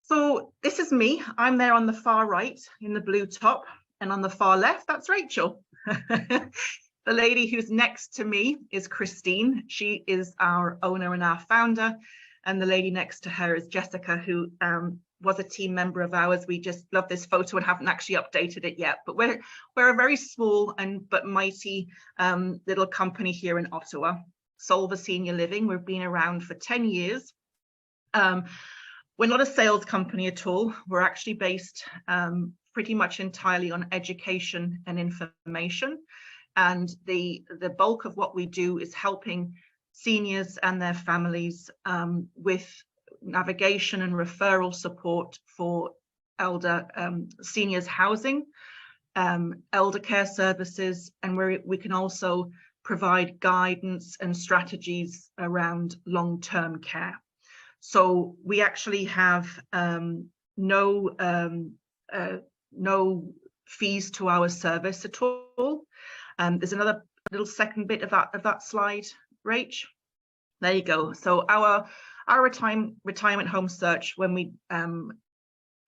So this is me. I'm there on the far right in the blue top, and on the far left, that's Rachel. The lady who's next to me is Christine. She is our owner and our founder. And the lady next to her is Jessica, who was a team member of ours. We just love this photo and haven't actually updated it yet. But we're a very small but mighty little company here in Ottawa, Solva Senior Living. We've been around for 10 years. We're not a sales company at all. We're actually based pretty much entirely on education and information. And the bulk of what we do is helping seniors and their families with navigation and referral support for seniors housing, elder care services, and we can also provide guidance and strategies around long-term care. So we actually have no fees to our service at all. There's another little second bit of that slide, Rach. There you go. So our retirement home search, when we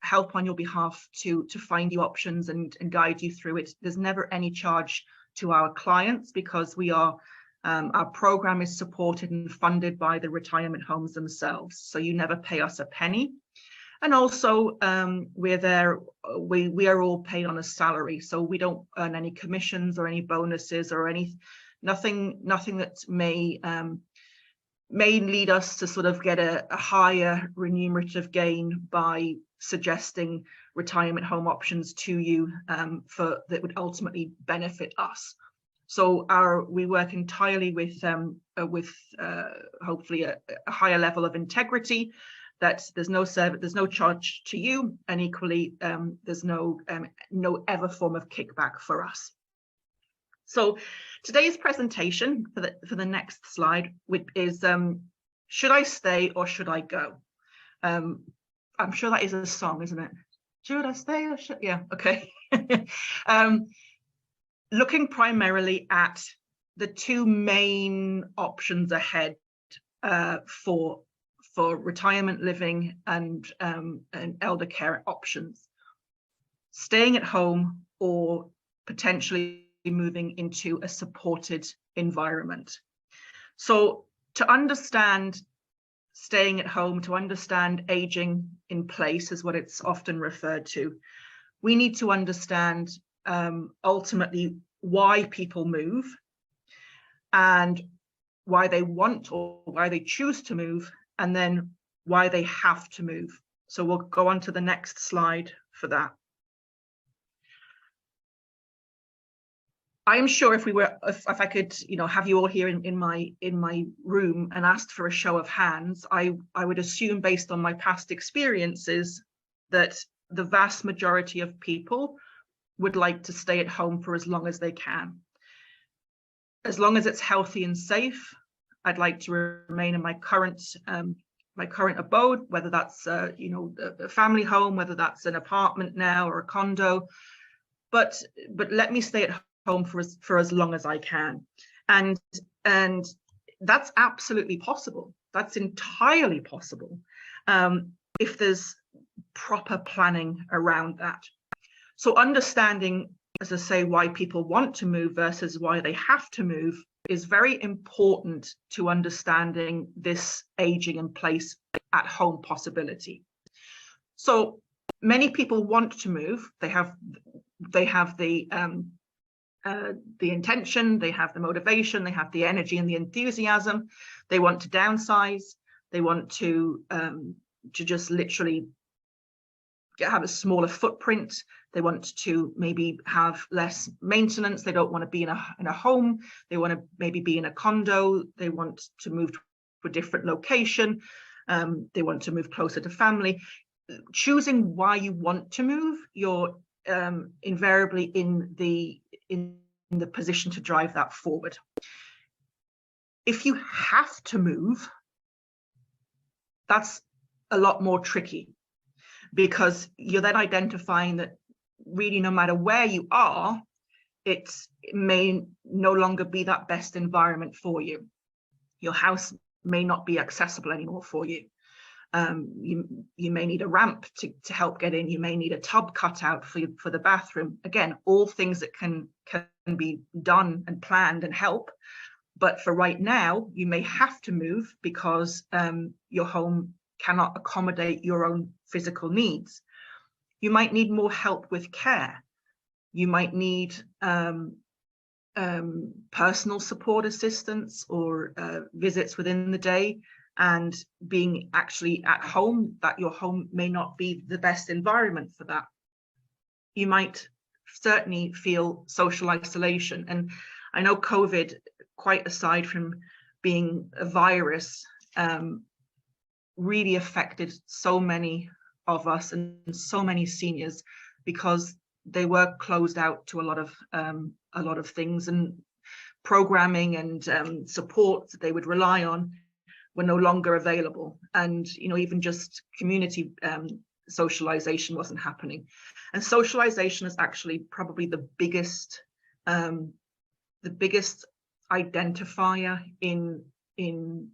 help on your behalf to find you options and guide you through it, there's never any charge to our clients, because we are our program is supported and funded by the retirement homes themselves. So you never pay us a penny. And also we are all paid on a salary, so we don't earn any commissions or any bonuses or nothing that may lead us to sort of get a higher remunerative gain by suggesting retirement home options to you that would ultimately benefit us. So we work entirely with hopefully a higher level of integrity, that there's no charge to you, and equally there's no ever form of kickback for us. So today's presentation for the next slide is should I stay or should I go? I'm sure that is a song, isn't it? Should I stay or should? Yeah, okay. Looking primarily at the two main options ahead for retirement living and elder care options: staying at home or potentially moving into a supported environment. So to understand staying at home, to understand aging in place, is what it's often referred to, we need to understand ultimately why people move and why they want or why they choose to move, and then why they have to move. So we'll go on to the next slide for that. I am sure if I could, have you all here in my room and asked for a show of hands, I would assume, based on my past experiences, that the vast majority of people would like to stay at home for as long as they can. As long as it's healthy and safe, I'd like to remain in my current abode, whether that's a family home, whether that's an apartment now or a condo, but let me stay at home for as long as I can. And that's absolutely possible. That's entirely possible if there's proper planning around that. So understanding, as I say, why people want to move versus why they have to move is very important to understanding this aging in place at home possibility. So many people want to move. They have the intention, they have the motivation, they have the energy and the enthusiasm. They want to downsize. They want to just literally have a smaller footprint. They want to maybe have less maintenance. They don't want to be in a home. They want to maybe be in a condo. They want to move to a different location. They want to move closer to family. Choosing why you want to move, you're invariably in the position to drive that forward. If you have to move, that's a lot more tricky, because you're then identifying that really no matter where you are, it may no longer be that best environment for you. Your house may not be accessible anymore for you. You may need a ramp to help get in. You may need a tub cut out for the bathroom. Again, all things that can be done and planned and help. But for right now, you may have to move because your home cannot accommodate your own physical needs. You might need more help with care. You might need personal support assistance or visits within the day, and being actually at home, that your home may not be the best environment for that. You might certainly feel social isolation. And I know COVID, quite aside from being a virus, really affected so many of us and so many seniors, because they were closed out to a lot of things, and programming and support that they would rely on were no longer available. And even just community socialization wasn't happening. And socialization is actually probably the biggest identifier in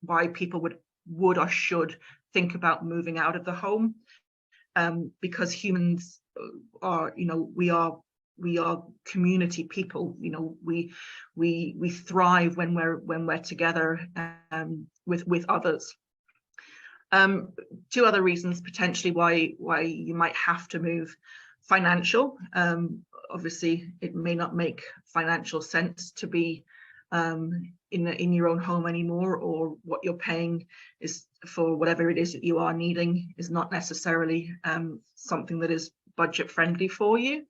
why people would or should think about moving out of the home, because humans are, we are community people. We thrive when we're together with others. Two other reasons potentially why you might have to move: financial. Obviously, it may not make financial sense to be in your own home anymore, or what you're paying is for whatever it is that you are needing is not necessarily something that is budget friendly for you.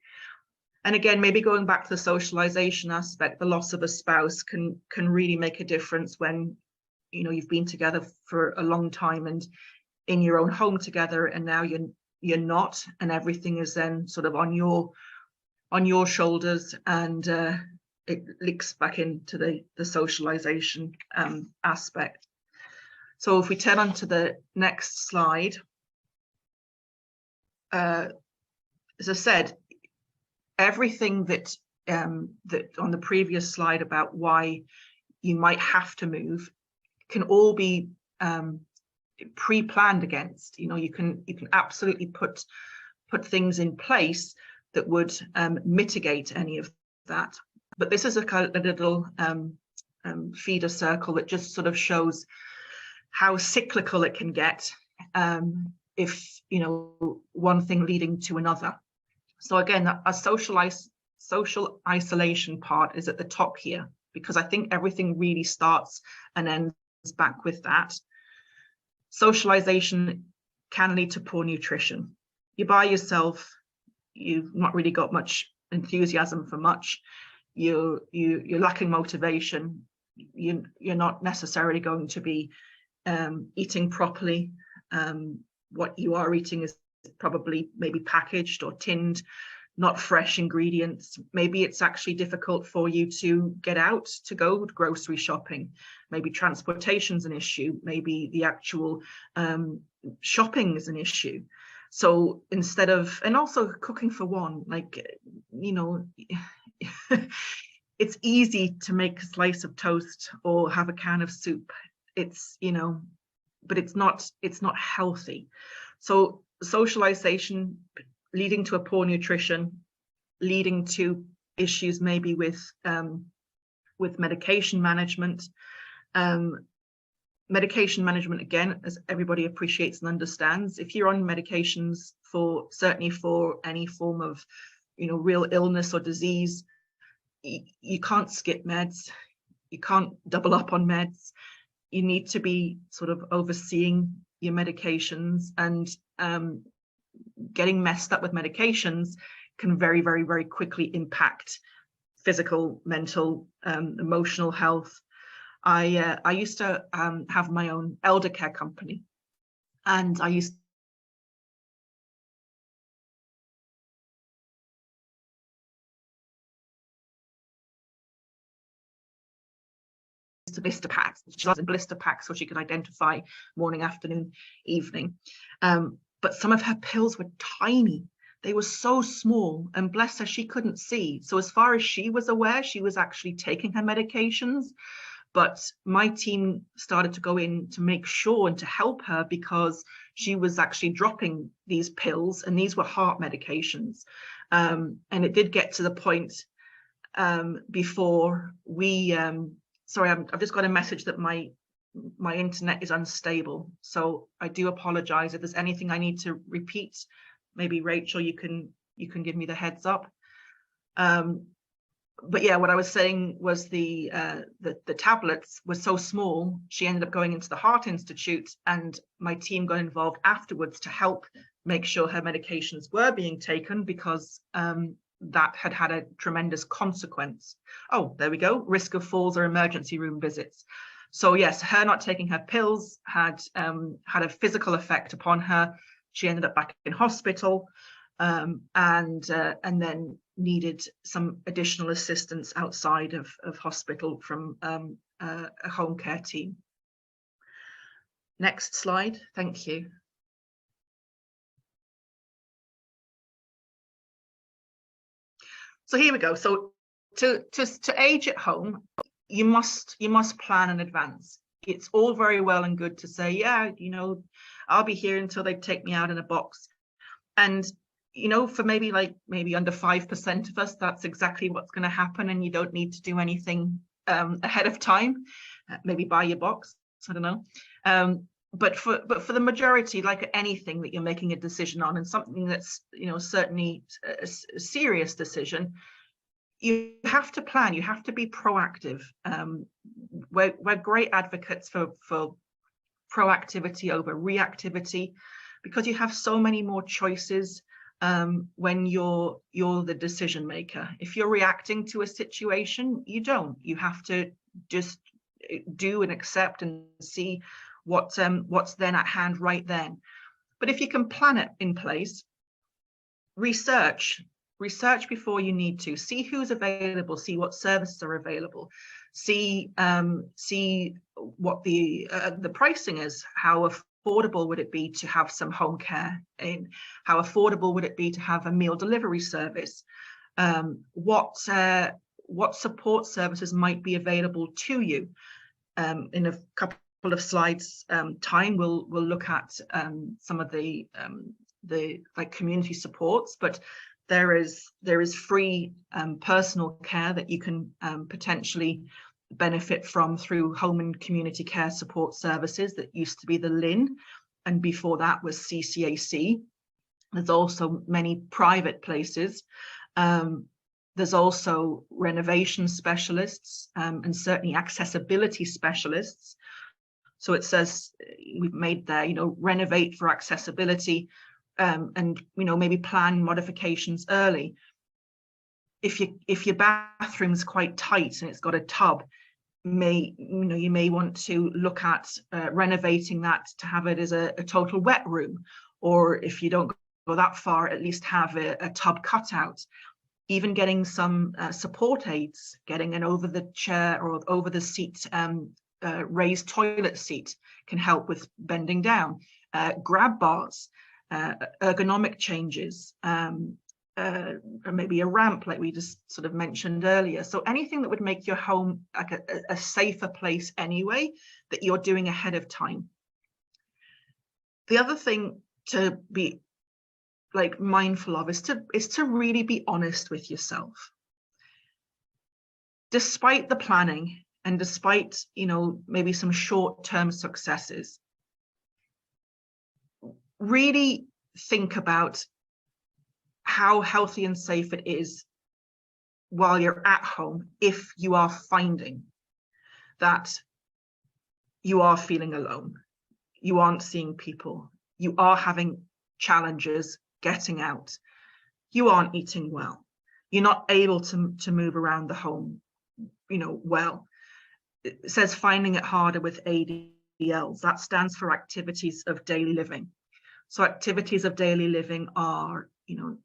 And again, maybe going back to the socialization aspect, the loss of a spouse can really make a difference when you've been together for a long time and in your own home together, and now you're not, and everything is then sort of on your shoulders, and it links back into the socialization aspect. So if we turn on to the next slide, as I said, everything that on the previous slide about why you might have to move can all be pre-planned against. You can absolutely put things in place that would mitigate any of that. But this is a little feeder circle that just sort of shows how cyclical it can get if one thing leading to another. So again, a social isolation part is at the top here, because I think everything really starts and ends back with that. Socialization can lead to poor nutrition. You're by yourself, you've not really got much enthusiasm for much, you're lacking motivation, you're not necessarily going to be eating properly. What you are eating is probably maybe packaged or tinned, not fresh ingredients. Maybe it's actually difficult for you to get out to go grocery shopping. Maybe transportation's an issue. Maybe the actual shopping is an issue. So instead of, and also cooking for one, it's easy to make a slice of toast or have a can of soup. It's, but it's not healthy. So socialization leading to a poor nutrition, leading to issues maybe with medication management. Medication management, again, as everybody appreciates and understands, if you're on medications certainly for any form of real illness or disease, you can't skip meds, you can't double up on meds. You need to be sort of overseeing your medications, and getting messed up with medications can very, very, very quickly impact physical, mental, emotional health. I used to have my own elder care company, and I used to blister packs. She was in blister packs so she could identify morning, afternoon, evening. But some of her pills were tiny. They were so small, and bless her, she couldn't see. So as far as she was aware, she was actually taking her medications, But my team started to go in to make sure and to help her, because she was actually dropping these pills, and these were heart medications. And it did get to the point before we, sorry, I've just got a message that my internet is unstable. So I do apologize if there's anything I need to repeat. Maybe Rachel, you can give me the heads up. But yeah, what I was saying was the tablets were so small, she ended up going into the Heart Institute, and my team got involved afterwards to help make sure her medications were being taken, because that had a tremendous consequence. Oh, there we go. Risk of falls or emergency room visits. So yes, her not taking her pills had a physical effect upon her. She ended up back in hospital, and then needed some additional assistance outside of hospital from a home care team. Next slide, thank you. So here we go. So to age at home, you must plan in advance. It's all very well and good to say, yeah, you know, I'll be here until they take me out in a box. And you know, for maybe under 5% of us, that's exactly what's going to happen, and you don't need to do anything ahead of time. Maybe buy your box, I don't know. But for the majority, like anything that you're making a decision on, and something that's, you know, certainly a serious decision, you have to plan. You have to be proactive. We're great advocates for proactivity over reactivity, because you have so many more choices when you're the decision maker. If you're reacting to a situation, you don't. You have to just do and accept and see what's then at hand right then. But if you can plan it in place, research before you need to. See who's available. See what services are available. See what the pricing is. How affordable would it be to have some home care in? How affordable would it be to have a meal delivery service? What support services might be available to you? In a couple of slides time, we'll look at some of the like community supports, but there is free personal care that you can potentially benefit from through home and community care support services that used to be the LIN, and before that was CCAC. There's also many private places. There's also renovation specialists and certainly accessibility specialists. So it says, we've made there, you know, renovate for accessibility, and, you know, maybe plan modifications early. If your bathroom's quite tight and it's got a tub, you may want to look at renovating that to have it as a total wet room, or if you don't go that far, at least have a tub cutout. Even getting some support aids, getting an over the chair or over the seat raised toilet seat can help with bending down. Grab bars, ergonomic changes, or maybe a ramp like we just sort of mentioned earlier. So anything that would make your home like a safer place anyway, that you're doing ahead of time. The other thing to be like mindful of is to really be honest with yourself. Despite the planning and despite, you know, maybe some short-term successes, really think about how healthy and safe it is while you're at home, if you are finding that you are feeling alone, you aren't seeing people, you are having challenges getting out, you aren't eating well, you're not able to move around the home, you know, well. It says finding it harder with ADLs. That stands for activities of daily living. So activities of daily living are, you know,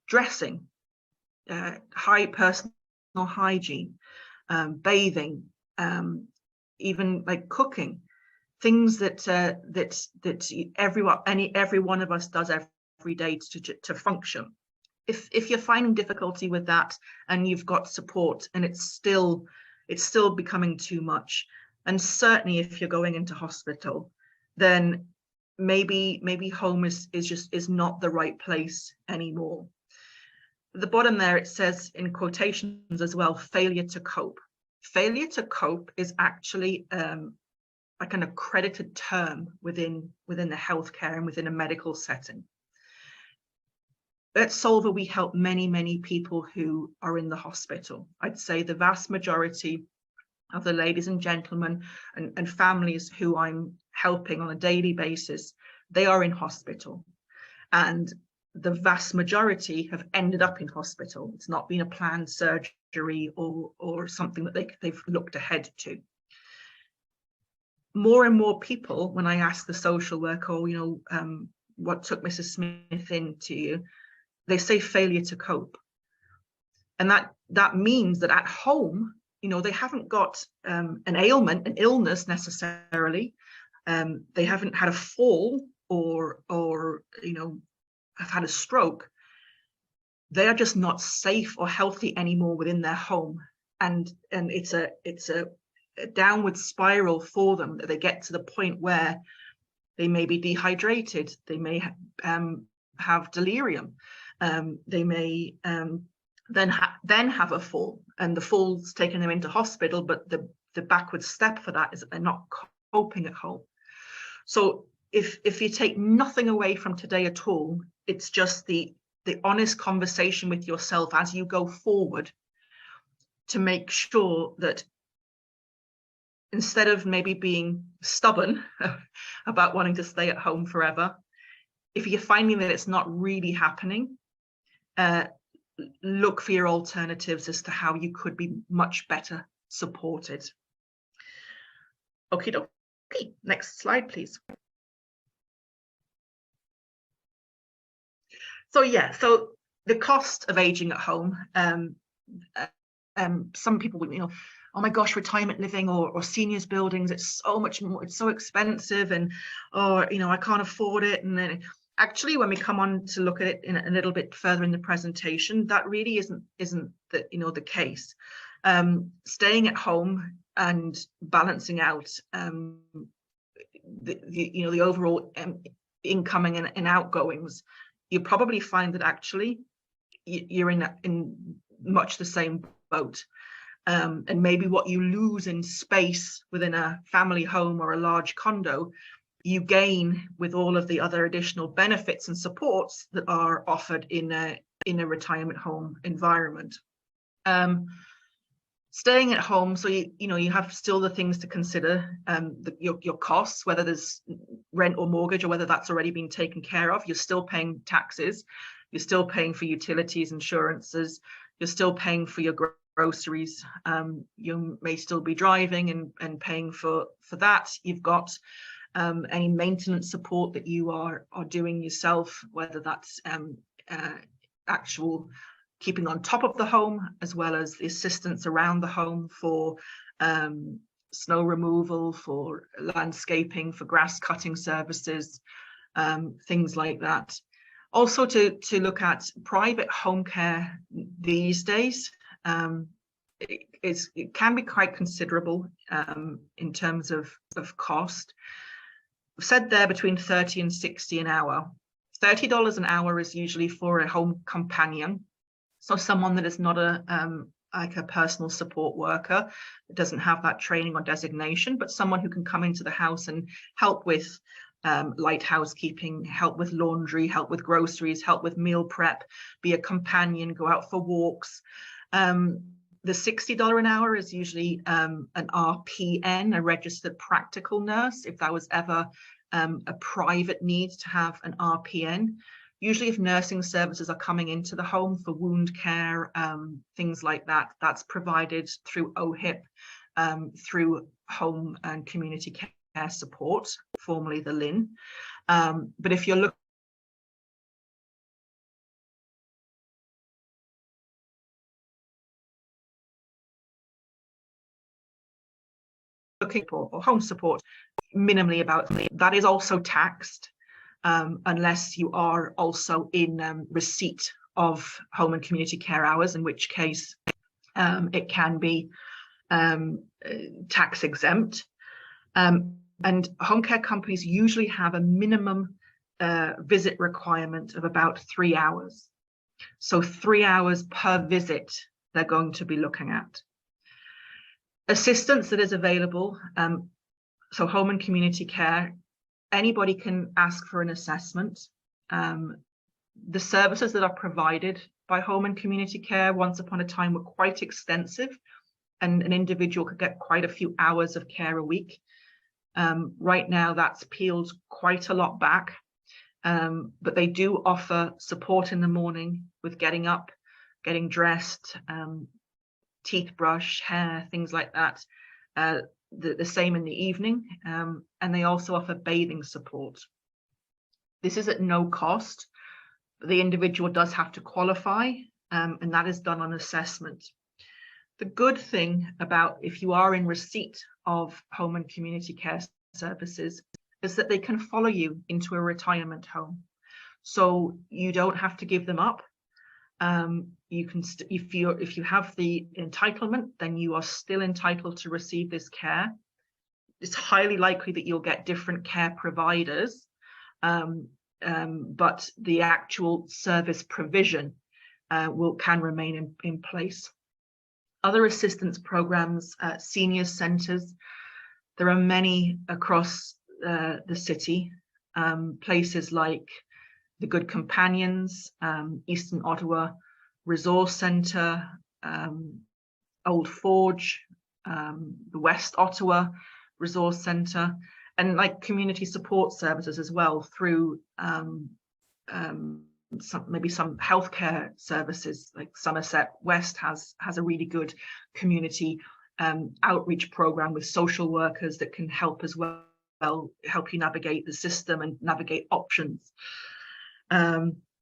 dressing, high personal hygiene, bathing, even like cooking, things that every one of us does every day to function. If you're finding difficulty with that and you've got support and it's still, it's still becoming too much. And certainly if you're going into hospital, then maybe home is not the right place anymore. At the bottom there, it says in quotations as well, failure to cope. Failure to cope is actually like an accredited term within the healthcare and within a medical setting. At Solva, we help many people who are in the hospital. I'd say the vast majority of the ladies and gentlemen and families who I'm helping on a daily basis, they are in hospital. And the vast majority have ended up in hospital. It's not been a planned surgery or something that they've looked ahead to. More and more people, when I ask the social worker, what took Mrs. Smith into you, they say failure to cope. And that means that at home, they haven't got an ailment, an illness necessarily. They haven't had a fall or have had a stroke. They are just not safe or healthy anymore within their home. And it's a downward spiral for them, that they get to the point where they may be dehydrated, they may have delirium, they may then have a fall, and the fall's taking them into hospital, but the backward step for that is that they're not coping at home. So if you take nothing away from today at all, it's just the honest conversation with yourself as you go forward to make sure that instead of maybe being stubborn about wanting to stay at home forever, if you're finding that it's not really happening, look for your alternatives as to how you could be much better supported. Okay, next slide, please. So the cost of aging at home, some people would, oh my gosh, retirement living or seniors buildings, it's so much more, it's so expensive, and I can't afford it. And then actually, when we come on to look at it in a little bit further in the presentation, that really isn't the case. Staying at home and balancing out the overall incoming and outgoings, you probably find that actually you're in much the same boat. And maybe what you lose in space within a family home or a large condo, you gain with all of the other additional benefits and supports that are offered in a retirement home environment. Staying at home, so you have still the things to consider, your costs, whether there's rent or mortgage or whether that's already been taken care of. You're still paying taxes, you're still paying for utilities, insurances, you're still paying for your groceries, you may still be driving and paying for that. You've got any maintenance support that you are doing yourself, whether that's actual keeping on top of the home, as well as the assistance around the home for snow removal, for landscaping, for grass cutting services, things like that. Also to look at private home care these days. It can be quite considerable in terms of cost. I've said there between 30 and 60 an hour. $30 an hour is usually for a home companion. So someone that is not like a personal support worker, that doesn't have that training or designation, but someone who can come into the house and help with light housekeeping, help with laundry, help with groceries, help with meal prep, be a companion, go out for walks. The $60 an hour is usually an RPN, a registered practical nurse, if that was ever a private need to have an RPN. Usually if nursing services are coming into the home for wound care, things like that, that's provided through OHIP, through home and community care support, formerly the LIN. But if you're looking for home support, minimally about that is also taxed, unless you are also in receipt of home and community care hours, in which case it can be tax exempt. And home care companies usually have a minimum visit requirement of about 3 hours. So 3 hours per visit they're going to be looking at. Assistance that is available, so home and community care, anybody can ask for an assessment. The services that are provided by home and community care once upon a time were quite extensive, and an individual could get quite a few hours of care a week. Right now that's peeled quite a lot back, but they do offer support in the morning with getting up, getting dressed, teeth brush, hair, things like that. The same in the evening, and they also offer bathing support. This is at no cost. The individual does have to qualify, and that is done on assessment. The good thing about if you are in receipt of home and community care services is that they can follow you into a retirement home. So you don't have to give them up. You can, if you have the entitlement, then you are still entitled to receive this care. It's highly likely that you'll get different care providers, but the actual service provision can remain in place. Other assistance programs, seniors centres, there are many across the city, places like the Good Companions, Eastern Ottawa Resource Centre, Old Forge, the West Ottawa Resource Centre, and like community support services as well through maybe some healthcare services. Like Somerset West has a really good community outreach program with social workers that can help as well, help you navigate the system and navigate options.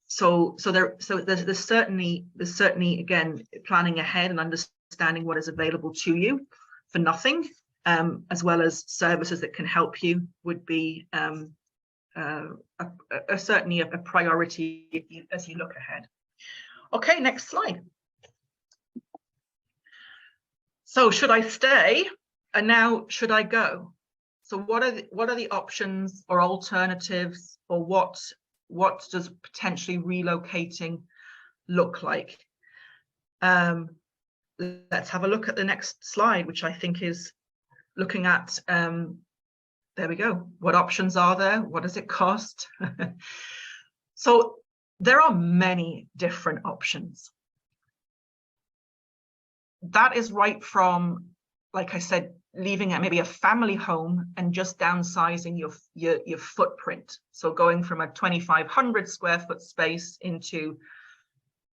So there's certainly again planning ahead and understanding what is available to you for nothing, as well as services that can help you would be certainly a priority as you look ahead. Okay, next slide. So should I stay, and now should I go? So what are the options or alternatives, or what does potentially relocating look like? Let's have a look at the next slide, which I think is looking at, there we go. What options are there? What does it cost? So there are many different options. That is right from, like I said, leaving at maybe a family home and just downsizing your footprint. So going from a 2,500 square foot space into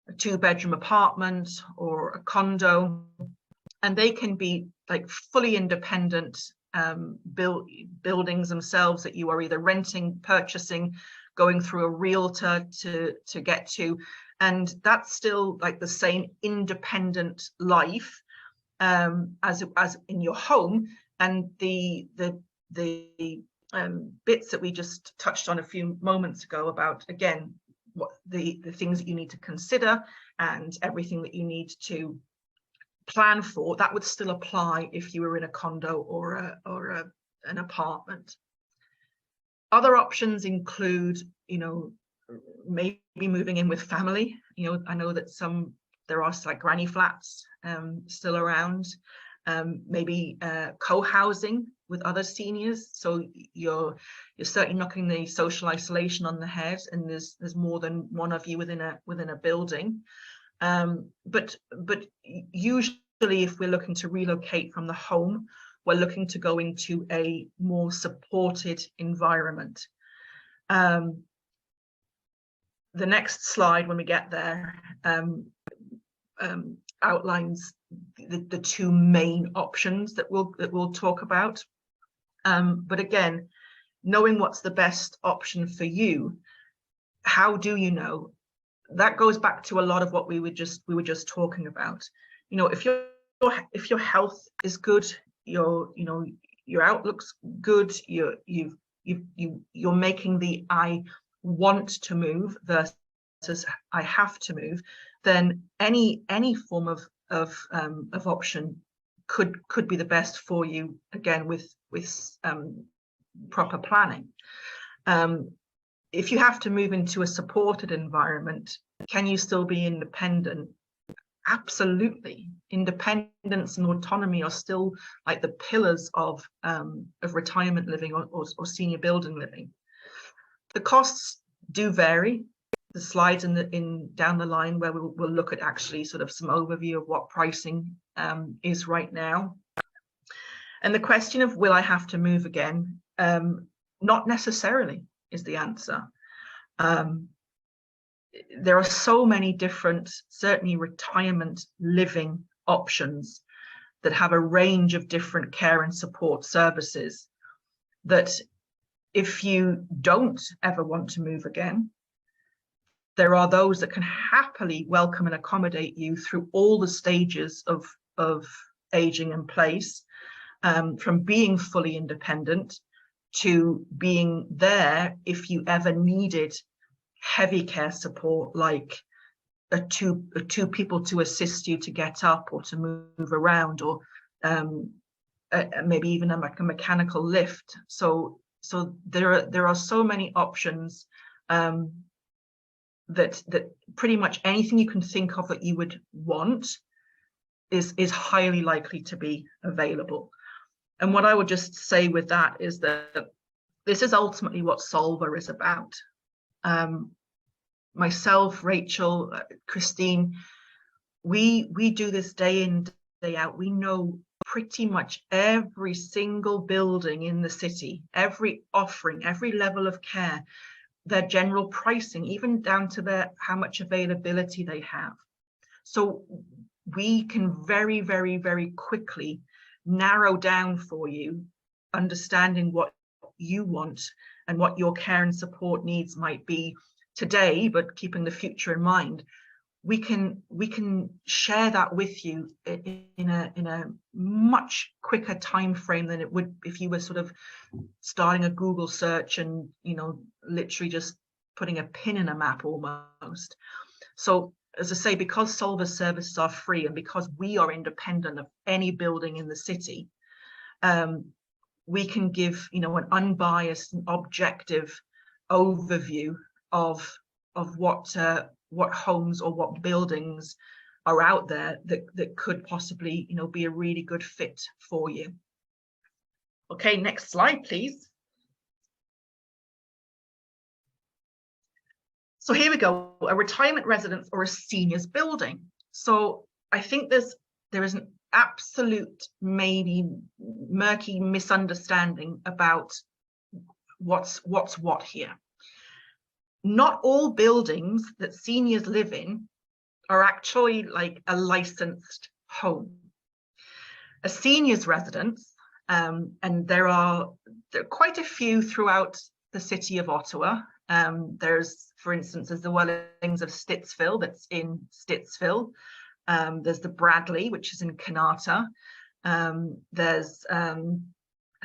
a 2-bedroom apartment or a condo, and they can be like fully independent buildings themselves that you are either renting, purchasing, going through a realtor to get to, and that's still like the same independent life as in your home. And the bits that we just touched on a few moments ago about, again, what the things that you need to consider and everything that you need to plan for, that would still apply if you were in a condo or an apartment. Other options include, maybe moving in with family. I know that there are like granny flats still around. Maybe co-housing with other seniors, so you're certainly knocking the social isolation on the head, and there's more than one of you within a building. But usually if we're looking to relocate from the home, we're looking to go into a more supported environment. The next slide, when we get there, outlines the two main options that we'll talk about. But again, knowing what's the best option for you, how do you know? That goes back to a lot of what we were just talking about. If your health is good, your outlook's good, you're making the I want to move versus I have to move, then any form of option could be the best for you, again, with proper planning. If you have to move into a supported environment, can you still be independent? Absolutely. Independence and autonomy are still like the pillars of retirement living or senior building living. The costs do vary. The slides down the line where we'll look at actually sort of some overview of what pricing is right now. And the question of will I have to move again? Not necessarily is the answer. There are so many different, certainly retirement living options that have a range of different care and support services, that if you don't ever want to move again, there are those that can happily welcome and accommodate you through all the stages of aging in place, from being fully independent to being there if you ever needed heavy care support, like two people to assist you to get up or to move around, or maybe even a mechanical lift. So there are so many options, that pretty much anything you can think of that you would want is highly likely to be available. And what I would just say with that is that this is ultimately what Solva is about. Myself, Rachel, Christine, we do this day in, day out. We know pretty much every single building in the city, every offering, every level of care, their general pricing, even down to how much availability they have. So we can very, very, very quickly narrow down for you, understanding what you want and what your care and support needs might be today, but keeping the future in mind. We can share that with you in a much quicker time frame than it would if you were sort of starting a Google search and, you know, literally just putting a pin in a map almost. So as I say, because Solva's services are free and because we are independent of any building in the city, we can give, you know, an unbiased and objective overview of what homes or what buildings are out there that could possibly, you know, be a really good fit for you. Okay, next slide, please. So here we go, a retirement residence or a seniors building. So I think there is an absolute, maybe murky misunderstanding about what's what here. Not all buildings that seniors live in are actually like a licensed home. A seniors residence, and there are quite a few throughout the city of Ottawa. There's, for instance, there's the Dwellings of Stittsville, that's in Stittsville. There's the Bradley, which is in Kanata. There's a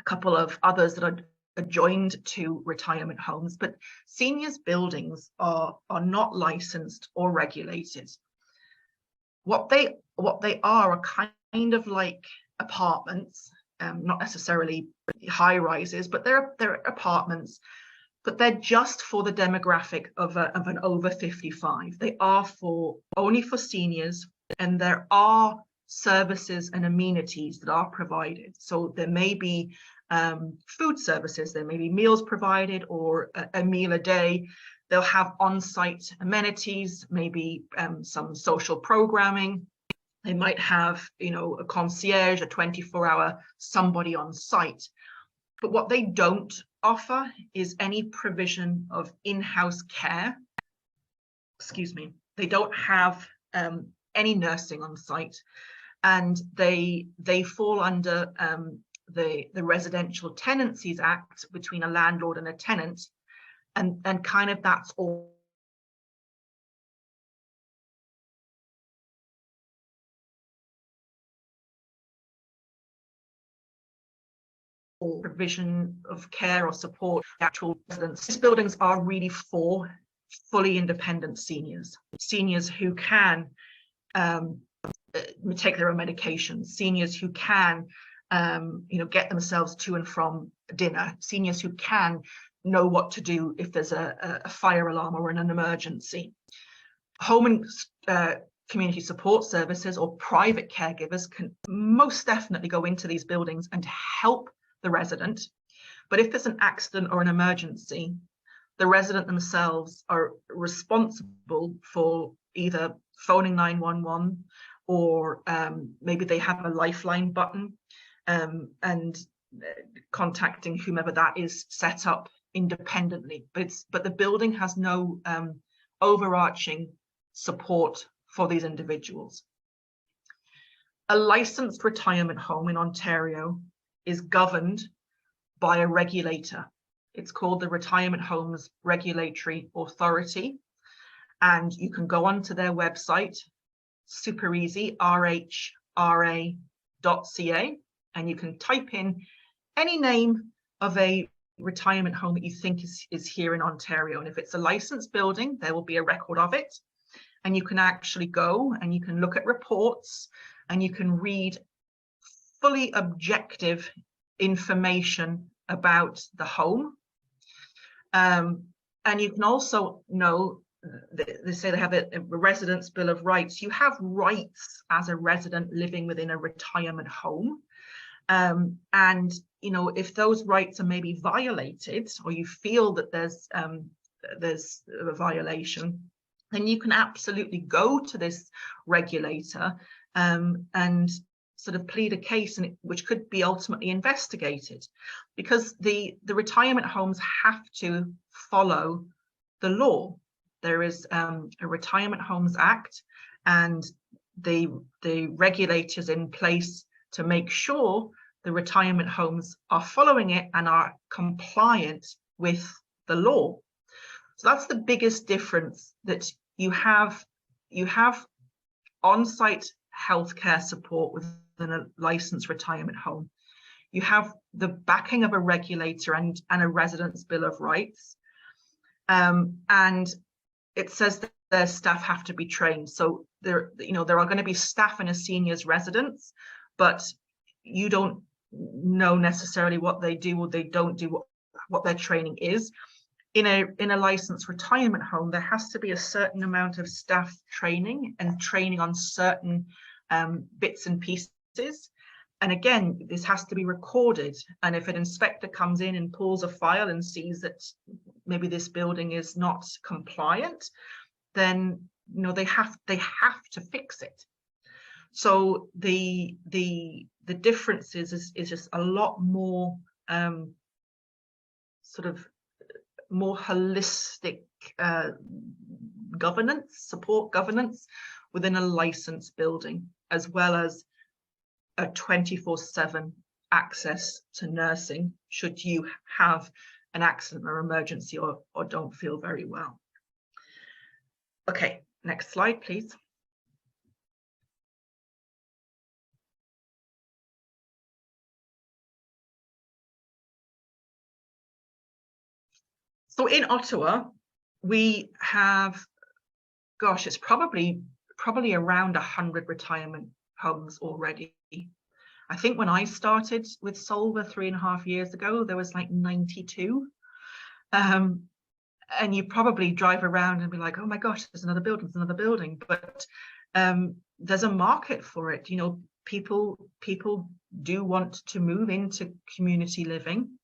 couple of others that are adjoined to retirement homes, but seniors buildings are not licensed or regulated. What they are kind of like apartments, not necessarily high rises, but they're apartments, but they're just for the demographic of an over 55. They are only for seniors, and there are services and amenities that are provided. So there may be food services, there may be meals provided, or a meal a day. They'll have on-site amenities, maybe some social programming. They might have, you know, a concierge, a 24-hour somebody on site. But what they don't offer is any provision of in-house care. Excuse me. They don't have any nursing on site, and they fall under the Residential Tenancies Act between a landlord and a tenant, and kind of that's all. Or provision of care or support actual residents. These buildings are really for fully independent seniors who can take their own medications, seniors who can get themselves to and from dinner, seniors who can know what to do if there's a fire alarm or an emergency. Home and community support services or private caregivers can most definitely go into these buildings and help the resident. But if there's an accident or an emergency, the resident themselves are responsible for either phoning 911 or maybe they have a lifeline button and contacting whomever that is set up independently. But the building has no overarching support for these individuals. A licensed retirement home in Ontario is governed by a regulator. It's called the Retirement Homes Regulatory Authority, and you can go onto their website, super easy, rhra.ca, and you can type in any name of a retirement home that you think is here in Ontario. And if it's a licensed building, there will be a record of it. And you can actually go and you can look at reports and you can read fully objective information about the home. And you can also know, they say they have a residence bill of rights. You have rights as a resident living within a retirement home. And if those rights are maybe violated, or you feel that there's a violation, then you can absolutely go to this regulator and sort of plead a case, which could be ultimately investigated, because the retirement homes have to follow the law. There is a Retirement Homes Act, and the regulators in place to make sure the retirement homes are following it and are compliant with the law. So that's the biggest difference, that you have on-site healthcare support within a licensed retirement home. You have the backing of a regulator and a residence bill of rights. And it says that their staff have to be trained. So there are going to be staff in a senior's residence, but you don't know necessarily what they do or they don't do, what their training is. In a licensed retirement home, there has to be a certain amount of staff training and training on certain bits and pieces. And again, this has to be recorded. And if an inspector comes in and pulls a file and sees that maybe this building is not compliant, then they have to fix it. So the difference is just a lot more sort of more holistic support governance within a licensed building, as well as a 24/7 access to nursing should you have an accident or emergency or don't feel very well. Okay, next slide, please. So in Ottawa, we have, gosh, it's probably around 100 retirement homes already. I think when I started with Solva 3.5 years ago, there was like 92. And you probably drive around and be like, oh my gosh, there's another building. But there's a market for it. People do want to move into community living,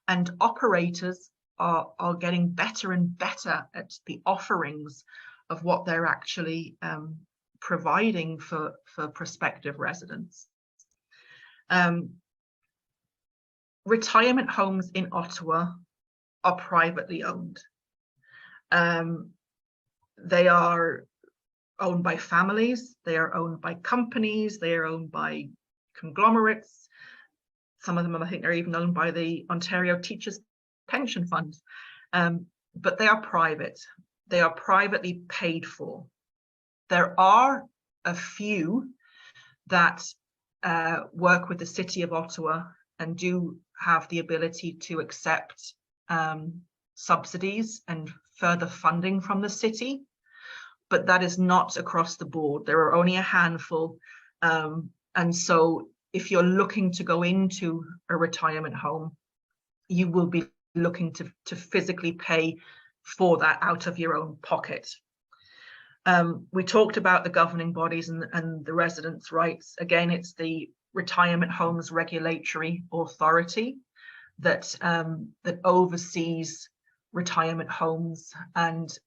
and operators are getting better and better at the offerings of what they're actually providing for prospective residents. Retirement homes in Ottawa are privately owned. They are owned by families, they are owned by companies, they are owned by conglomerates. Some of them, I think, are even owned by the Ontario Teachers Pension Fund. But they are private. They are privately paid for. There are a few that work with the City of Ottawa and do have the ability to accept subsidies and further funding from the city, but that is not across the board. There are only a handful, And so if you're looking to go into a retirement home, you will be looking to physically pay for that out of your own pocket. We talked about the governing bodies and the residents' rights. Again, it's the Retirement Homes Regulatory Authority that that oversees retirement homes, and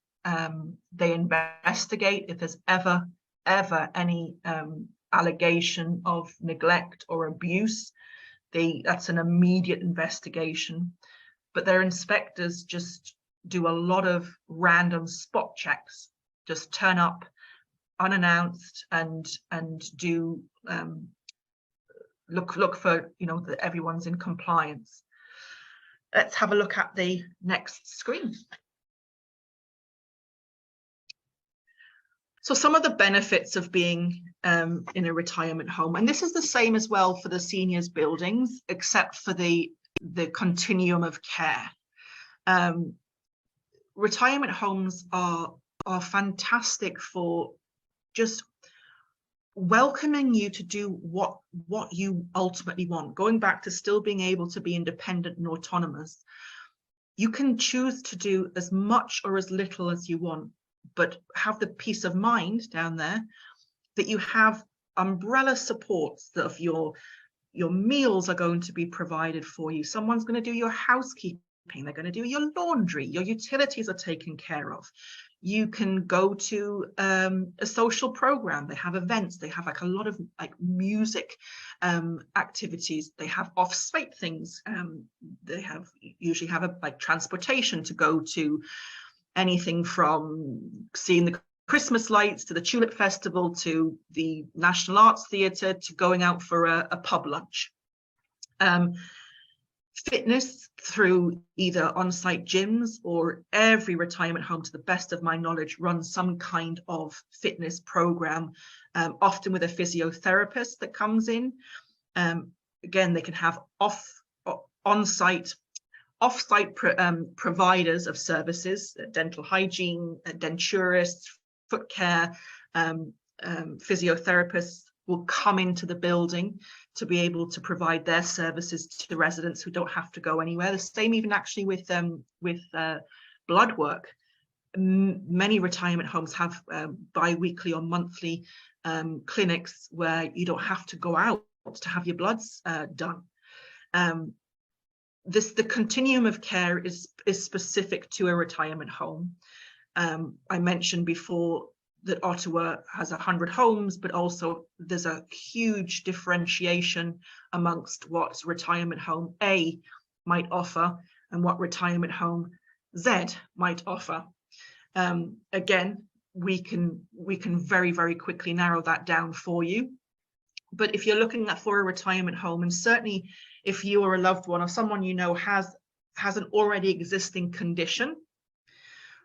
they investigate if there's ever any allegation of neglect or abuse. That's an immediate investigation, but their inspectors just do a lot of random spot checks, just turn up unannounced and do look for, you know, that everyone's in compliance. Let's have a look at the next screen. So some of the benefits of being in a retirement home, and this is the same as well for the seniors buildings, except for the continuum of care. Retirement homes are fantastic for just welcoming you to do what you ultimately want. Going back to still being able to be independent and autonomous, you can choose to do as much or as little as you want, but have the peace of mind down there that you have umbrella supports, that of your meals are going to be provided for you. Someone's going to do your housekeeping, they're going to do your laundry, your utilities are taken care of. You can go to a social program. They have events. They have like a lot of like music activities. They have off-site things. They usually have like transportation to go to anything from seeing the Christmas lights to the Tulip Festival to the National Arts Theatre to going out for a pub lunch. Fitness through either on-site gyms, or every retirement home, to the best of my knowledge, runs some kind of fitness program, often with a physiotherapist that comes in. Again, they can have off-site providers of services, dental hygiene, denturists, foot care, physiotherapists will come into the building to be able to provide their services to the residents who don't have to go anywhere. The same even actually with blood work. Many retirement homes have bi-weekly or monthly clinics where you don't have to go out to have your bloods done. The continuum of care is specific to a retirement home. I mentioned before that Ottawa has 100 homes, but also there's a huge differentiation amongst what retirement home A might offer and what retirement home Z might offer. Again, we can very, very quickly narrow that down for you. But if you're looking for a retirement home, and certainly if you or a loved one or someone you know has an already existing condition,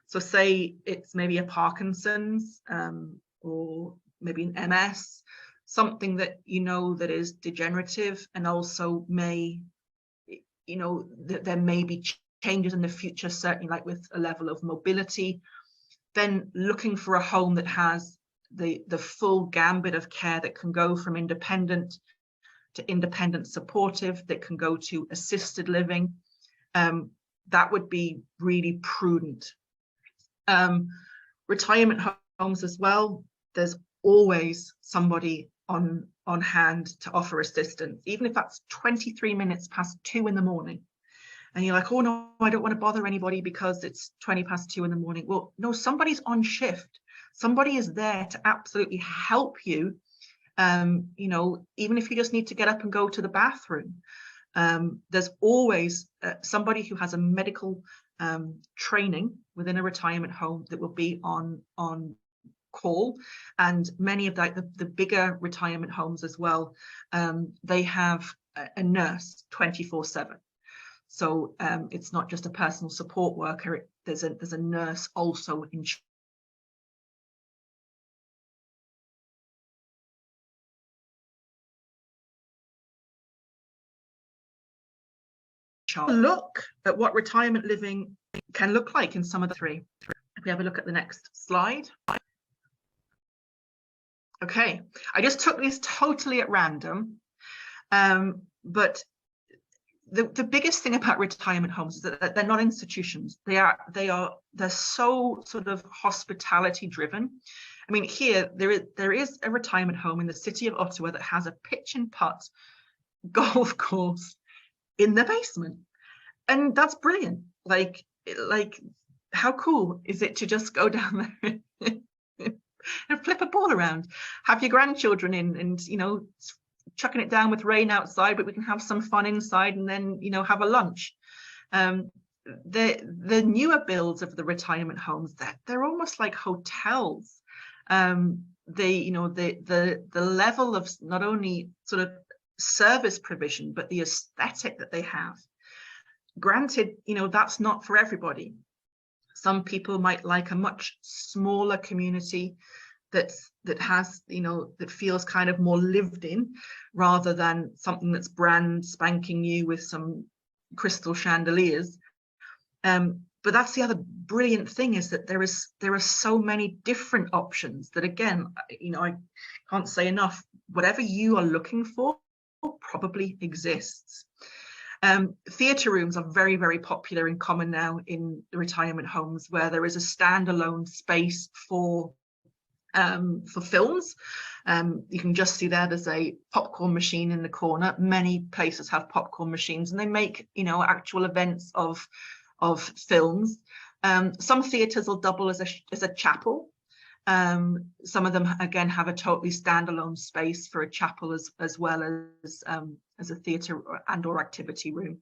so say it's maybe a Parkinson's or maybe an MS, something that you know that is degenerative, and also may, you know, that there may be changes in the future, certainly like with a level of mobility, then looking for a home that has the full gambit of care, that can go from independent to independent supportive, that can go to assisted living, that would be really prudent. Retirement homes as well, there's always somebody on hand to offer assistance, even if that's 23 minutes past 2 in the morning. And you're like, oh no, I don't want to bother anybody because it's 20 past 2 in the morning. Well, no, somebody's on shift. Somebody is there to absolutely help you. You know, even if you just need to get up and go to the bathroom, there's always somebody who has a medical training within a retirement home that will be on call. And many of the bigger retirement homes as well, they have a nurse 24/7. So it's not just a personal support worker, there's a nurse also in look at what retirement living can look like in some of the three. If we have a look at the next slide. Okay, I just took these totally at random, but the biggest thing about retirement homes is that they're not institutions. They're so sort of hospitality driven. I mean, here there is a retirement home in the city of Ottawa that has a pitch and putt golf course in the basement, and that's brilliant. Like how cool is it to just go down there and flip a ball around, have your grandchildren in, and chucking it down with rain outside, but we can have some fun inside, and then have a lunch. The newer builds of the retirement homes, they're almost like hotels. The level of not only sort of service provision, but the aesthetic that they have. Granted, that's not for everybody. Some people might like a much smaller community that has, that feels kind of more lived in, rather than something that's brand spanking new with some crystal chandeliers. But that's the other brilliant thing, is that there are so many different options that, again, I can't say enough. Whatever you are looking for probably exists. Theatre rooms are very, very popular and common now in the retirement homes, where there is a standalone space for films. You can just see there's a popcorn machine in the corner. Many places have popcorn machines, and they make actual events of films. Some theatres will double as a chapel. Some of them again have a totally standalone space for a chapel as well as a theatre or activity room.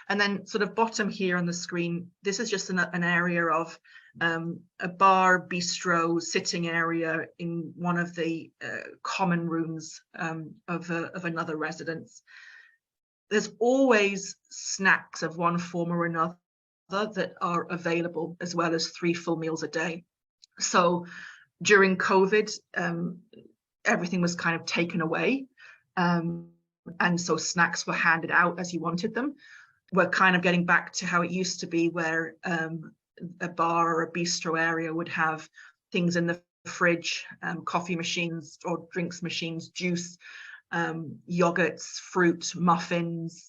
And then sort of bottom here on the screen, this is just an area of a bar, bistro, sitting area in one of the common rooms of another residence. There's always snacks of one form or another that are available, as well as 3 full meals a day. So during COVID, everything was kind of taken away. And so snacks were handed out as you wanted them. We're kind of getting back to how it used to be, where a bar or a bistro area would have things in the fridge, coffee machines or drinks machines, juice, yogurts, fruit, muffins,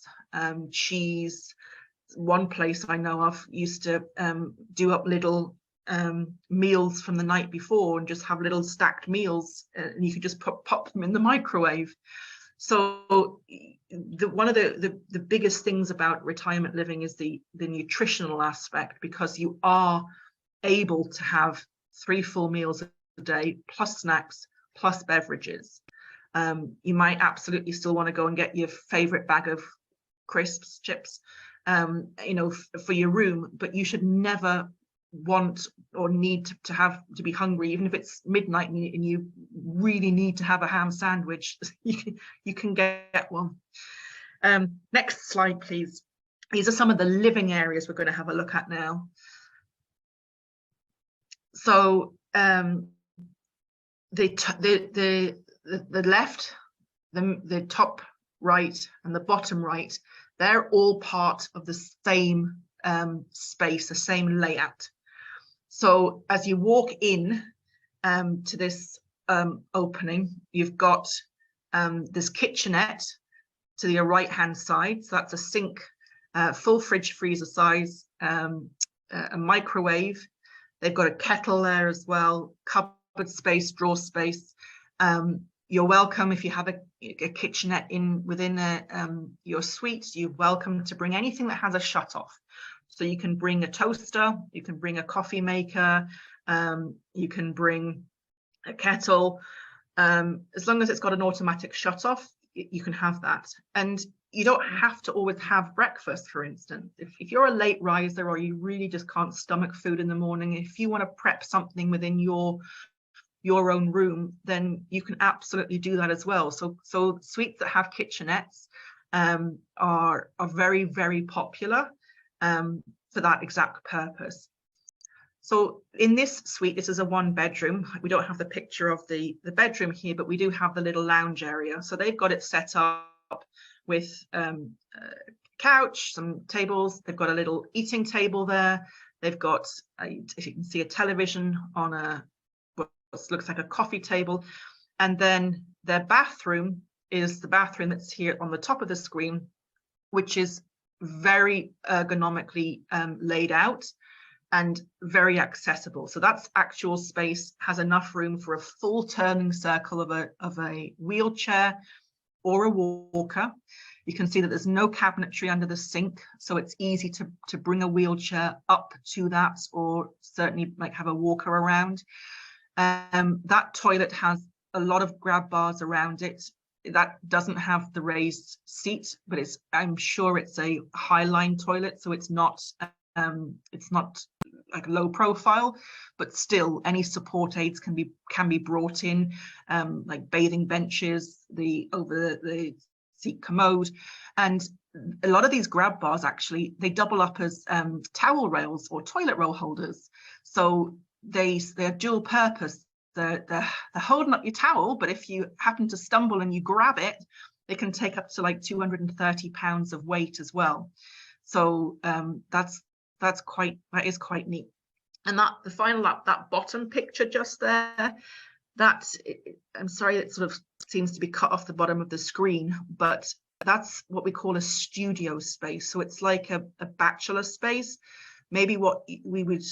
cheese. One place I know of used to do up little meals from the night before and just have little stacked meals, and you could just pop them in the microwave. So one of the biggest things about retirement living is the nutritional aspect, because you are able to have 3 full meals a day, plus snacks, plus beverages. You might absolutely still want to go and get your favorite bag of crisps, chips, for your room, but you should never want or need to be hungry, even if it's midnight and you really need to have a ham sandwich. You can get one. Next slide, please. These are some of the living areas we're going to have a look at now. So the left, the top right, and the bottom right, they're all part of the same space, the same layout. So as you walk in to this opening, you've got this kitchenette to your right hand side. So that's a sink, full fridge freezer size, a microwave. They've got a kettle there as well, cupboard space, drawer space. You're welcome, if you have a kitchenette within your suite, you're welcome to bring anything that has a shut off. So you can bring a toaster, you can bring a coffee maker, you can bring a kettle. As long as it's got an automatic shut off, you can have that. And you don't have to always have breakfast, for instance. If you're a late riser, or you really just can't stomach food in the morning, if you want to prep something within your own room, then you can absolutely do that as well. So suites that have kitchenettes are very, very popular for that exact purpose. So in this suite, this is a 1-bedroom. We don't have the picture of the bedroom here, but we do have the little lounge area. So they've got it set up with a couch, some tables. They've got a little eating table there. They've got, if you can see, a television on what looks like a coffee table. And then their bathroom is the bathroom that's here on the top of the screen, which is very ergonomically laid out and very accessible. So that's actual space, has enough room for a full turning circle of a wheelchair or a walker. You can see that there's no cabinetry under the sink, so it's easy to bring a wheelchair up to that, or certainly like have a walker around. That toilet has a lot of grab bars around it. That doesn't have the raised seat, but I'm sure it's a high-line toilet, so it's not like low profile, but still any support aids can be brought in, like bathing benches, over the seat commode, and a lot of these grab bars actually they double up as towel rails or toilet roll holders. So they're dual purpose. They're holding up your towel, but if you happen to stumble and you grab it, they can take up to like 230 pounds of weight as well. So that is quite neat. And that bottom picture just there, I'm sorry, it sort of seems to be cut off the bottom of the screen, but that's what we call a studio space. So it's like a bachelor space, maybe what we would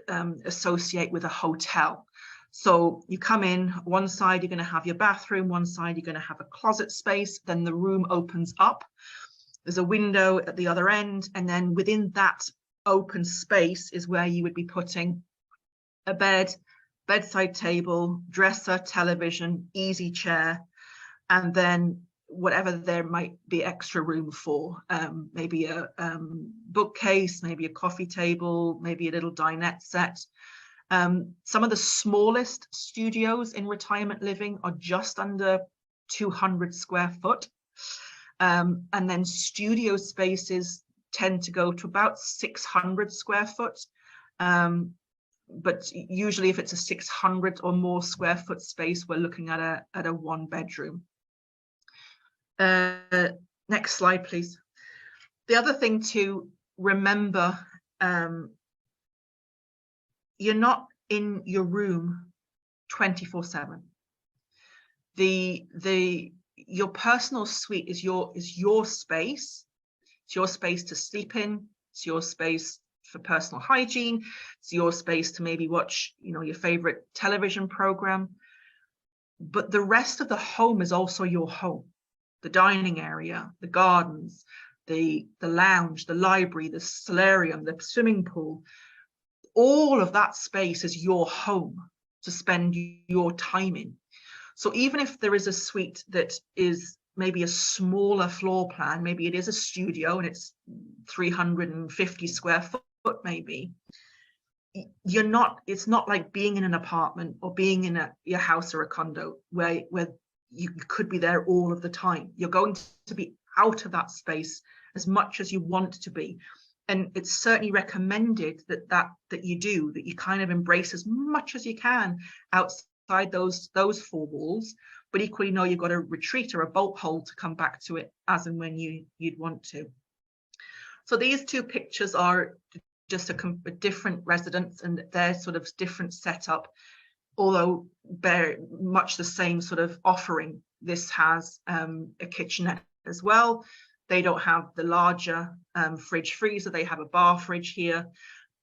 associate with a hotel. So you come in, one side you're going to have your bathroom, one side you're going to have a closet space, then the room opens up. There's a window at the other end, and then within that open space is where you would be putting a bed, bedside table, dresser, television, easy chair, and then whatever there might be extra room for, maybe a bookcase, maybe a coffee table, maybe a little dinette set. Some of the smallest studios in retirement living are just under 200 square foot. And then studio spaces tend to go to about 600 square foot. But usually if it's a 600 or more square foot space, we're looking at a one bedroom. Next slide, please. The other thing to remember, you're not in your room 24/7. Your personal suite is your space. It's your space to sleep in. It's your space for personal hygiene. It's your space to maybe watch, your favorite television program. But the rest of the home is also your home. The dining area, the gardens, the lounge, the library, the solarium, the swimming pool. All of that space is your home to spend your time in. So even if there is a suite that is maybe a smaller floor plan, maybe it is a studio and it's 350 square foot maybe, it's not like being in an apartment or being in your house or a condo where you could be there all of the time. You're going to be out of that space as much as you want to be. And it's certainly recommended that you kind of embrace as much as you can outside those four walls, but equally know you've got a retreat or a bolt hole to come back to it as and when you'd want to. So these two pictures are just a different residence and their sort of different setup, although very much the same sort of offering. This has a kitchenette as well. They don't have the larger fridge freezer. They have a bar fridge here.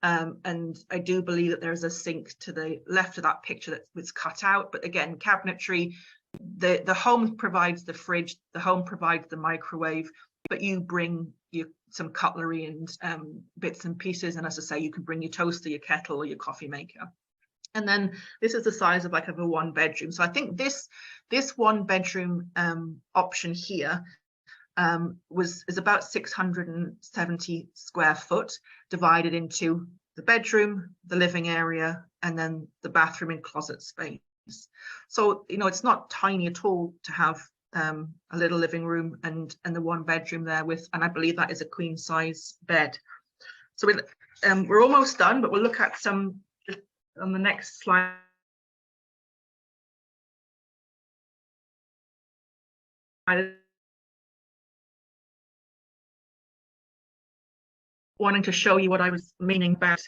And I do believe that there's a sink to the left of that picture that was cut out. But again, cabinetry, the home provides the fridge, the home provides the microwave, but you bring some cutlery and bits and pieces. And as I say, you can bring your toaster, your kettle, or your coffee maker. And then this is the size of a one bedroom. So I think this one bedroom option here is about 670 square foot, divided into the bedroom, the living area, and then the bathroom and closet space. So it's not tiny at all to have a little living room and the one bedroom there and I believe that is a queen size bed. So we're almost done, but we'll look at some on the next slide. wanting to show you what I was meaning about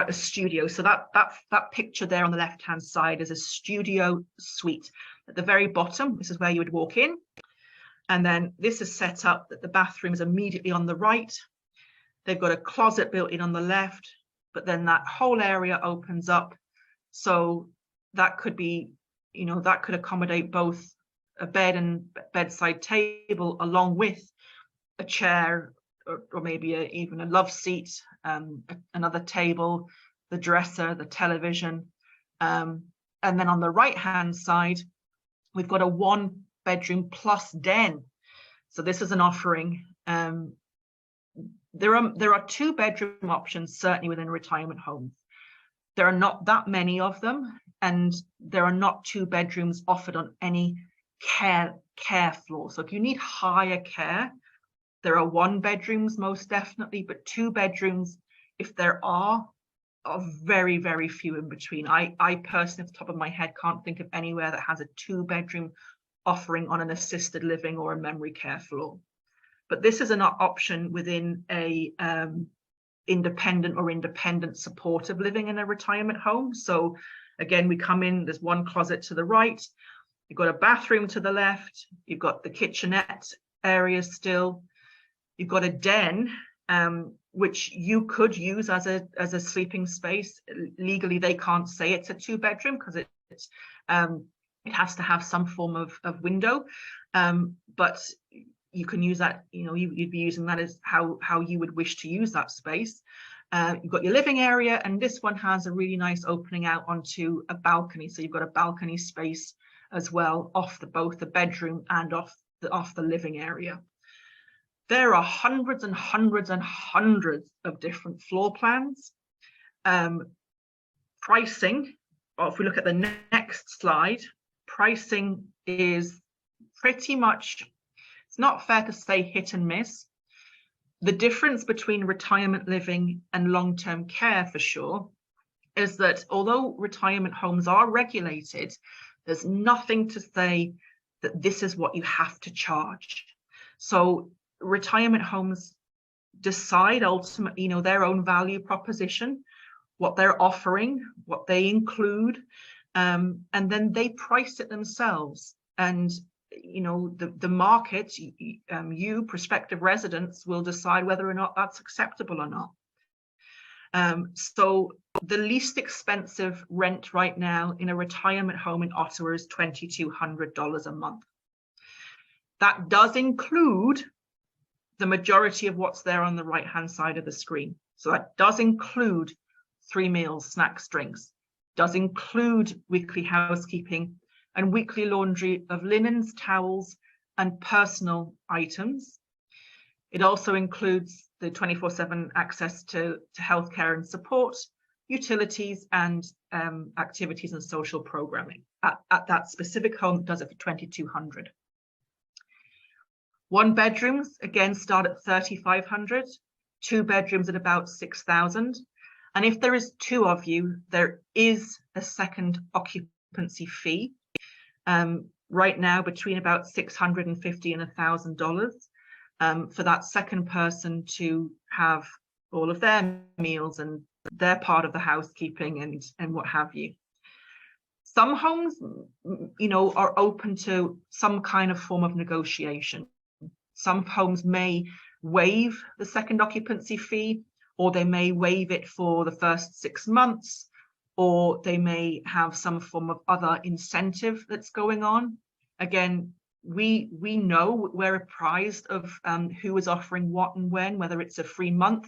a studio. So that picture there on the left-hand side is a studio suite. At the very bottom, this is where you would walk in. And then this is set up that the bathroom is immediately on the right. They've got a closet built in on the left, but then that whole area opens up. So that could be, that could accommodate both a bed and bedside table along with a chair, or maybe even a love seat, another table, the dresser, the television. And then on the right-hand side, we've got a 1-bedroom plus den. So this is an offering. There are 2-bedroom options, certainly within retirement homes. There are not that many of them, and there are not 2 bedrooms offered on any care floor. So if you need higher care, there are 1 bedrooms most definitely, but 2 bedrooms, if there are very, very few in between. I personally, off the top of my head, can't think of anywhere that has a 2-bedroom offering on an assisted living or a memory care floor. But this is an option within a independent supportive living in a retirement home. So again, we come in, there's 1 closet to the right, you've got a bathroom to the left, you've got the kitchenette area still, you've got a den, which you could use as a sleeping space. Legally, they can't say it's a 2-bedroom because it has to have some form of window, but you can use that. You'd be using that as how you would wish to use that space. You've got your living area, and this one has a really nice opening out onto a balcony. So you've got a balcony space as well off both the bedroom and off the living area. There are hundreds and hundreds and hundreds of different floor plans. Pricing, or if we look at the next slide, pricing is pretty much, it's not fair to say hit and miss. The difference between retirement living and long-term care, for sure, is that although retirement homes are regulated, there's nothing to say that this is what you have to charge. So retirement homes decide ultimately, their own value proposition, what they're offering, what they include, and then they price it themselves. And the market, you prospective residents, will decide whether or not that's acceptable or not. So the least expensive rent right now in a retirement home in Ottawa is $2,200 a month. That does include the majority of what's there on the right-hand side of the screen. So that does include 3 meals, snacks, drinks, does include weekly housekeeping and weekly laundry of linens, towels, and personal items. It also includes the 24/7 access to healthcare and support, utilities, and activities and social programming. At that specific home, it does it for $2,200. 1 bedrooms, again, start at $3,500, 2 bedrooms at about $6,000. And if there is 2 of you, there is a second occupancy fee, right now between about $650 and $1,000, for that second person to have all of their meals and their part of the housekeeping and what have you. Some homes, are open to some kind of form of negotiation. Some homes may waive the second occupancy fee, or they may waive it for the first 6 months, or they may have some form of other incentive that's going on. Again, we know, we're apprised of who is offering what and when, whether it's a free month,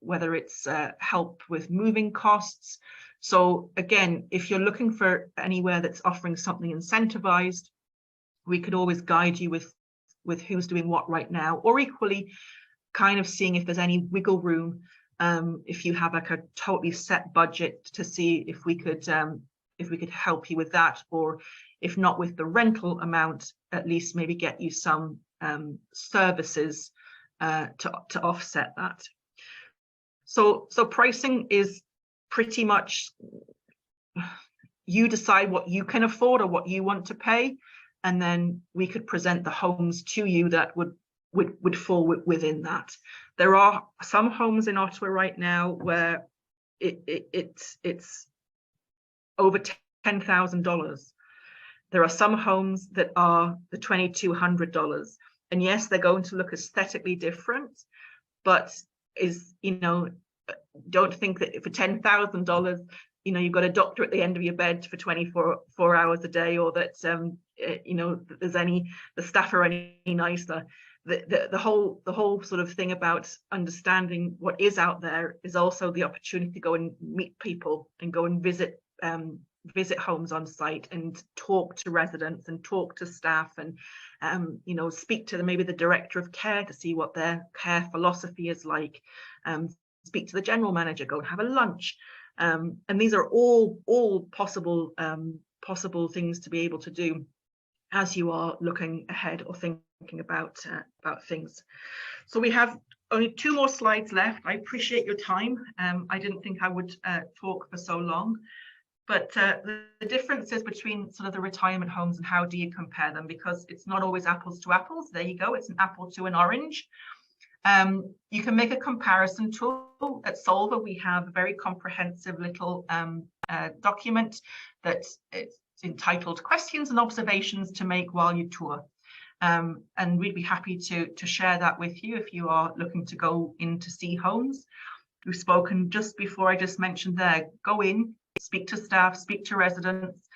whether it's help with moving costs. So again, if you're looking for anywhere that's offering something incentivized, we could always guide you with who's doing what right now, or equally kind of seeing if there's any wiggle room, if you have like a totally set budget, to see if we could help you with that, or if not with the rental amount, at least maybe get you some services to offset that. So pricing is pretty much, you decide what you can afford or what you want to pay, and then we could present the homes to you that would would fall within that. There are some homes in Ottawa right now where it's over $10,000. There are some homes that are the $2,200, and yes, they're going to look aesthetically different, but don't think that for $10,000, you've got a doctor at the end of your bed for 24 hours a day, or that the staff are any nicer. The whole sort of thing about understanding what is out there is also the opportunity to go and meet people and go and visit homes on site and talk to residents and talk to staff and speak to maybe the director of care to see what their care philosophy is like. Speak to the general manager, go and have a lunch, and these are all possible things to be able to do as you are looking ahead or thinking about things. So we have only 2 more slides left. I appreciate your time. I didn't think I would talk for so long, but the differences between sort of the retirement homes and how do you compare them, because it's not always apples to apples. There you go, it's an apple to an orange. You can make a comparison tool. At Solva, we have a very comprehensive little document that it's entitled Questions and Observations to Make While You Tour. And we'd be happy to share that with you if you are looking to go in to see homes. We've spoken just before, I just mentioned there, go in, speak to staff, speak to residents,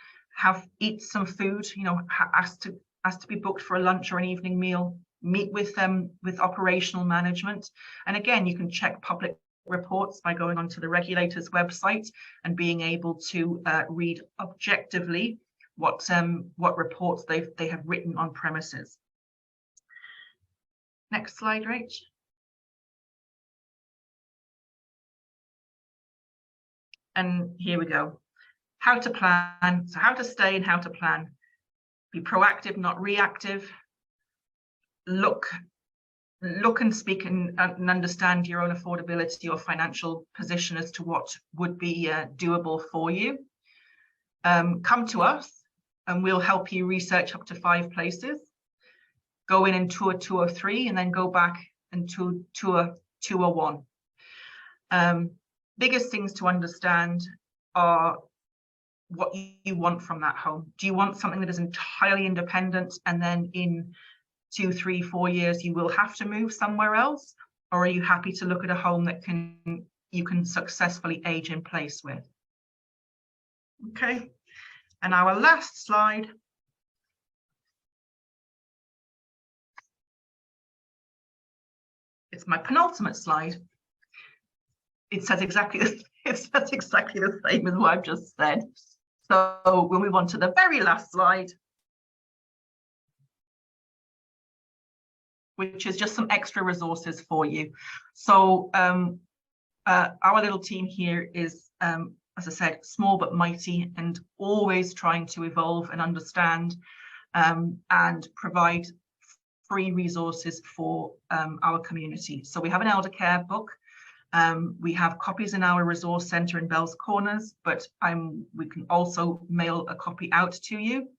eat some food, ask to be booked for a lunch or an evening meal, meet with them with operational management. And again, you can check public reports by going onto the regulator's website and being able to read objectively what reports they have written on premises. Next slide, Rach. And here we go. How to plan. So how to stay and how to plan. Be proactive, not reactive. Look and speak and understand your own affordability or financial position as to what would be doable for you. Come to us and we'll help you research up to 5 places. Go in and tour 2 or 3 and then go back and tour 2 or 1. Biggest things to understand are what you want from that home. Do you want something that is entirely independent and then in 2, 3, 4 years you will have to move somewhere else, or are you happy to look at a home that you can successfully age in place with? Okay, and our last slide it's my penultimate slide. It says exactly the same as what I've just said. So we'll move on to the very last slide, which is just some extra resources for you. So our little team here is, as I said, small but mighty and always trying to evolve and understand and provide free resources for our community. So we have an elder care book. We have copies in our resource centre in Bell's Corners, but we can also mail a copy out to you.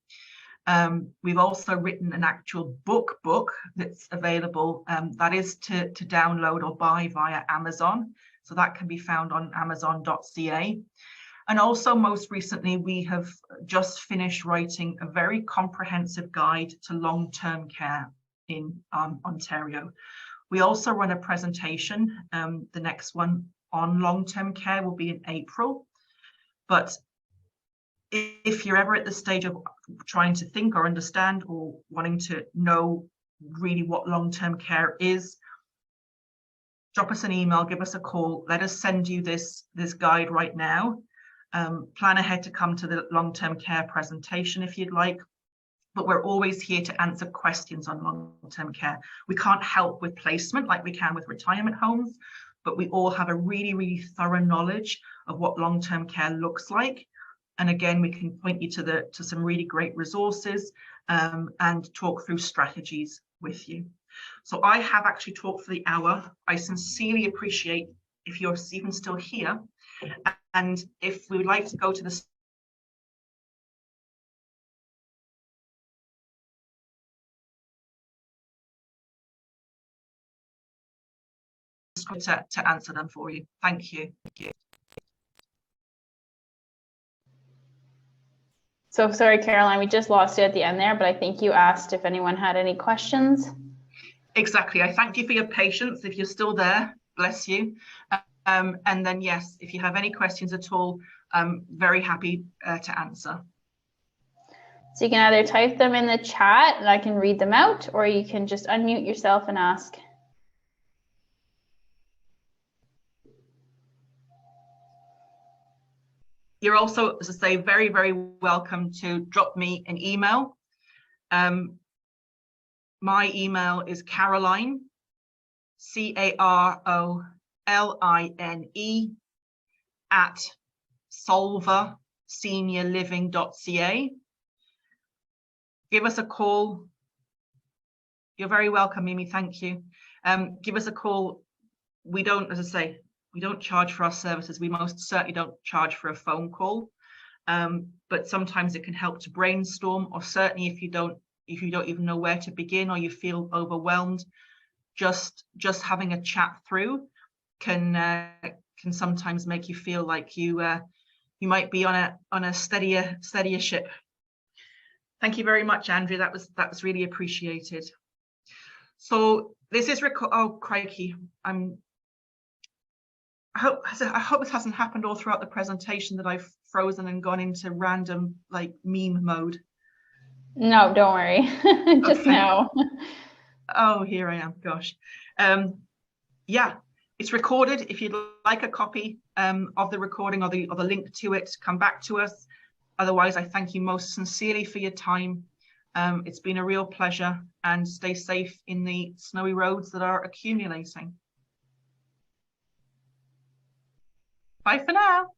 We've also written an actual book that's available that is to download or buy via Amazon. So that can be found on amazon.ca. And also most recently, we have just finished writing a very comprehensive guide to long-term care in Ontario. We also run a presentation. The next one on long-term care will be in April. But if you're ever at the stage of trying to think or understand or wanting to know really what long-term care is, drop us an email, give us a call, let us send you this guide right now. Plan ahead to come to the long-term care presentation if you'd like. But we're always here to answer questions on long-term care. We can't help with placement like we can with retirement homes, but we all have a really, really thorough knowledge of what long-term care looks like. And again, we can point you to some really great resources and talk through strategies with you. So I have actually talked for the hour. I sincerely appreciate if you're even still here. And if we would like to go to the to answer them for you. Thank you. So sorry, Caroline, we just lost you at the end there, but I think you asked if anyone had any questions. Exactly. I thank you for your patience. If you're still there, bless you. And then, yes, if you have any questions at all, I'm very happy to answer. So you can either type them in the chat and I can read them out, or you can just unmute yourself and ask. You're also, as I say, very, very welcome to drop me an email. My email is Caroline, CAROLINE at Solva seniorliving.ca. Give us a call. You're very welcome, Mimi. Thank you. Give us a call. We don't, as I say, we don't charge for our services. We most certainly don't charge for a phone call. But sometimes it can help to brainstorm, or certainly if you don't even know where to begin, or you feel overwhelmed, just having a chat through can sometimes make you feel like you might be on a steadier ship. Thank you very much, Andrea. That was really appreciated. So this is oh crikey, I hope this hasn't happened all throughout the presentation, that I've frozen and gone into random like meme mode. No, don't worry. Just Okay. now. Oh, here I am. Gosh. Yeah, it's recorded. If you'd like a copy of the recording or the link to it, come back to us. Otherwise, I thank you most sincerely for your time. It's been a real pleasure, and stay safe in the snowy roads that are accumulating. Bye for now.